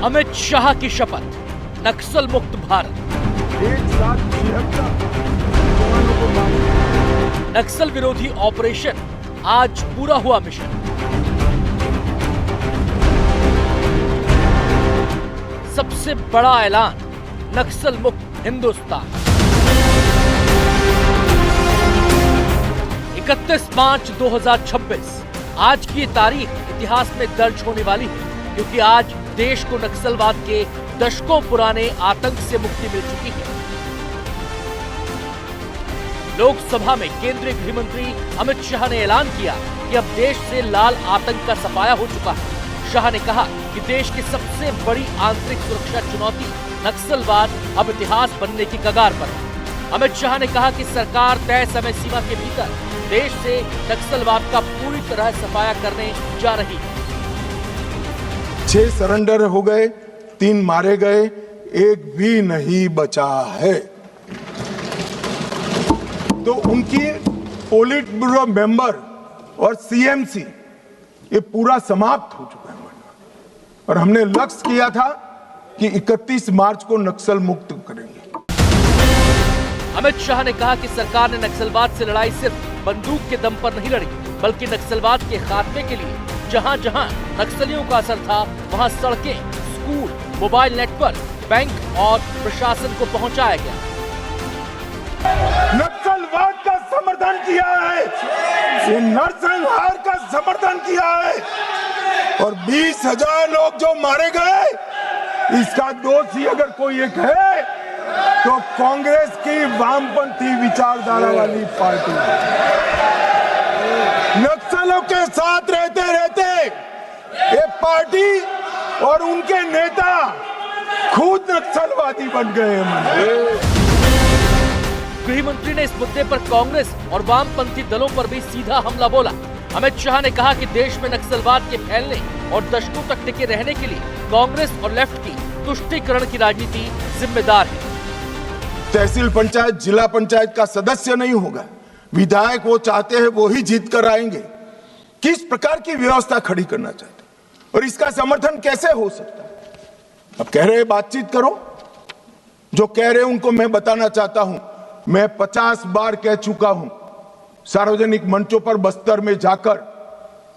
अमित शाह की शपथ, नक्सल मुक्त भारत। एक साथ 76 जवानों को मारा। नक्सल विरोधी ऑपरेशन आज पूरा हुआ मिशन। सबसे बड़ा ऐलान, नक्सल मुक्त हिंदुस्तान। 31 मार्च 2026 आज की तारीख इतिहास में दर्ज होने वाली है, क्योंकि आज देश को नक्सलवाद के दशकों पुराने आतंक से मुक्ति मिल चुकी है। लोकसभा में केंद्रीय गृह मंत्री अमित शाह ने ऐलान किया कि अब देश से लाल आतंक का सफाया हो चुका है। शाह ने कहा कि देश की सबसे बड़ी आंतरिक सुरक्षा चुनौती नक्सलवाद अब इतिहास बनने की कगार पर है। अमित शाह ने कहा कि सरकार तय समय सीमा के भीतर देश से नक्सलवाद का पूरी तरह सफाया करने जा रही है। 6 सरेंडर हो गए, 3 मारे गए, एक भी नहीं बचा है। तो उनकी पोलिट ब्यूरो मेंबर और सीएमसी ये पूरा समाप्त हो चुका है। और हमने लक्ष्य किया था कि 31 मार्च को नक्सल मुक्त करेंगे। अमित शाह ने कहा कि सरकार ने नक्सलवाद से लड़ाई सिर्फ बंदूक के दम पर नहीं लड़ी, बल्कि नक्सलवाद के खात्मे के लिए जहां जहां नक्सलियों का असर था, वहां सड़कें, स्कूल, मोबाइल नेटवर्क, बैंक और प्रशासन को पहुंचाया गया। नक्सलवाद का समर्थन किया है, ये नरसंहार का समर्थन किया है, और 20,000 लोग जो मारे गए, इसका दोषी अगर कोई एक है तो कांग्रेस की वामपंथी विचारधारा वाली पार्टी। नक्सलों के साथ रहते रहते ये पार्टी और उनके नेता खुद नक्सलवादी बन गए हैं। गृह मंत्री ने इस मुद्दे पर कांग्रेस और वामपंथी दलों पर भी सीधा हमला बोला। अमित शाह ने कहा कि देश में नक्सलवाद के फैलने और दशकों तक टिके रहने के लिए कांग्रेस और लेफ्ट की तुष्टीकरण की राजनीति जिम्मेदार है। तहसील पंचायत, जिला पंचायत का सदस्य नहीं होगा, विधायक वो चाहते हैं वो ही जीत कर आएंगे। किस प्रकार की व्यवस्था खड़ी करना चाहते हैं और इसका समर्थन कैसे हो सकता है? अब कह रहे हैं बातचीत करो, जो कह रहे हैं उनको मैं बताना चाहता हूं, मैं 50 बार कह चुका हूं सार्वजनिक मंचों पर, बस्तर में जाकर,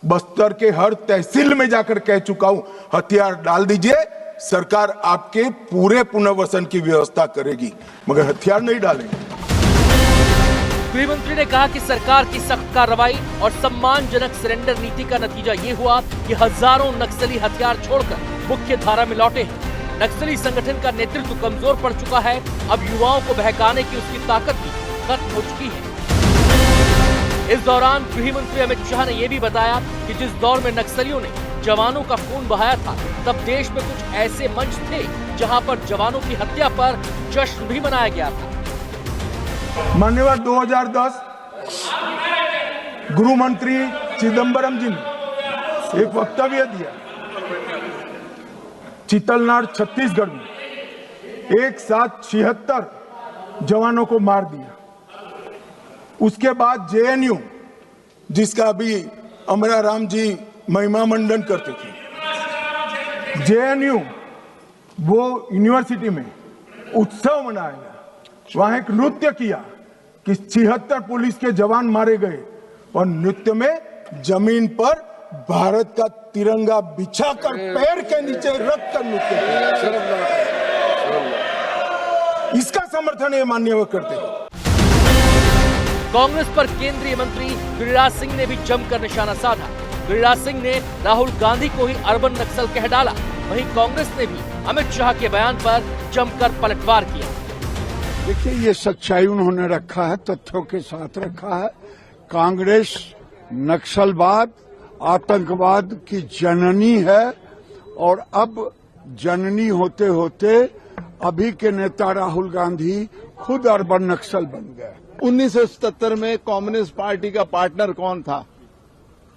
बस्तर के हर तहसील में जाकर कह चुका हूं, हथियार डाल दीजिए, सरकार आपके पूरे पुनर्वसन की व्यवस्था करेगी, मगर हथियार नहीं डालेंगे। गृह मंत्री ने कहा कि सरकार की सख्त कार्रवाई और सम्मानजनक सरेंडर नीति का नतीजा ये हुआ कि हजारों नक्सली हथियार छोड़कर मुख्य धारा में लौटे हैं। नक्सली संगठन का नेतृत्व कमजोर पड़ चुका है, अब युवाओं को बहकाने की उसकी ताकत भी खत्म हो चुकी है। इस दौरान गृह मंत्री अमित शाह ने यह भी बताया कि जिस दौर में नक्सलियों ने जवानों का खून बहाया था, तब देश में कुछ ऐसे मंच थे जहां पर जवानों की हत्या पर जश्न भी मनाया गया था। मान्यवर 2010 गृह मंत्री चिदंबरम जी ने एक वक्तव्य दिया, चितलनार छत्तीसगढ़ में एक साथ 76 जवानों को मार दिया। उसके बाद जेएनयू, जिसका अभी अमरा राम जी महिमा मंडन करते थे, जेएनयू वो यूनिवर्सिटी में उत्सव मनाया, वहां एक नृत्य किया कि 76 पुलिस के जवान मारे गए, और नृत्य में जमीन पर भारत का तिरंगा बिछाकर पैर के नीचे रख कर नृत्य किया। इसका समर्थन ये मान्यवर करते हैं। कांग्रेस पर केंद्रीय मंत्री गिरिराज सिंह ने भी जमकर निशाना साधा। गिरिराज सिंह ने राहुल गांधी को ही अर्बन नक्सल कह डाला। वहीं कांग्रेस ने भी अमित शाह के बयान पर जमकर पलटवार किया। देखिए, ये सच्चाई उन्होंने रखा है, तथ्यों के साथ रखा है। कांग्रेस नक्सलवाद, आतंकवाद की जननी है, और अब जननी होते होते अभी के नेता राहुल गांधी खुद अर्बन नक्सल बन गए। 1977 में कम्युनिस्ट पार्टी का पार्टनर कौन था?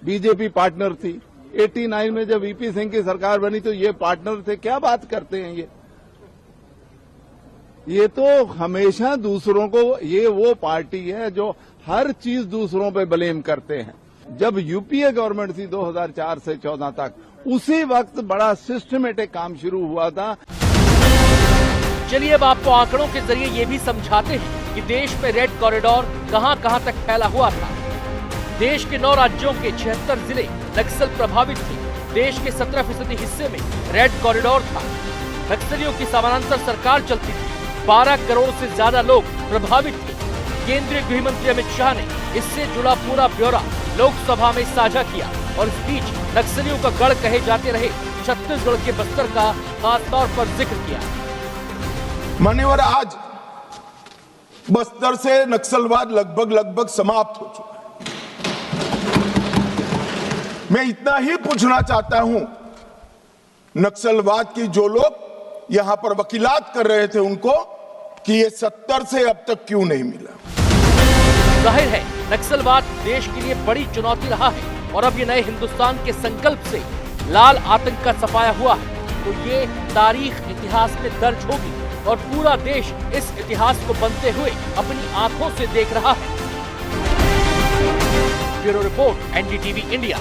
बीजेपी पार्टनर थी। 89 में जब वीपी सिंह की सरकार बनी तो ये पार्टनर थे। क्या बात करते हैं ये तो हमेशा दूसरों को, ये वो पार्टी है जो हर चीज दूसरों पे ब्लेम करते हैं। जब यूपीए गवर्नमेंट थी 2004 से 14 तक, उसी वक्त बड़ा सिस्टमेटिक काम शुरू हुआ था। चलिए अब आपको आंकड़ों के जरिए ये भी समझाते हैं कि देश में रेड कॉरिडोर कहां-कहां तक फैला हुआ था। देश के 9 राज्यों के 76 जिले नक्सल प्रभावित थे। देश के 17% हिस्से में रेड कॉरिडोर था। नक्सलियों की समानांतर सरकार चलती थी। 12 करोड़ से ज्यादा लोग प्रभावित थे। केंद्रीय गृह मंत्री अमित शाह ने इससे जुड़ा पूरा ब्यौरा लोकसभा में साझा किया और इस बीच नक्सलियों का गढ़ कहे जाते रहे छत्तीसगढ़ के बस्तर का खासतौर पर जिक्र किया। मान्यवर, आज बस्तर से नक्सलवाद लगभग समाप्त हो चुका है। मैं इतना ही पूछना चाहता हूं, नक्सलवाद की जो लोग यहां पर वकीलात कर रहे थे उनको, कि ये 70 से अब तक क्यों नहीं मिला। जाहिर है नक्सलवाद देश के लिए बड़ी चुनौती रहा है और अब ये नए हिंदुस्तान के संकल्प से लाल आतंक का सफाया हुआ है तो ये तारीख इतिहास में दर्ज होगी और पूरा देश इस इतिहास को बनते हुए अपनी आंखों से देख रहा है। Bureau report, NDTV India.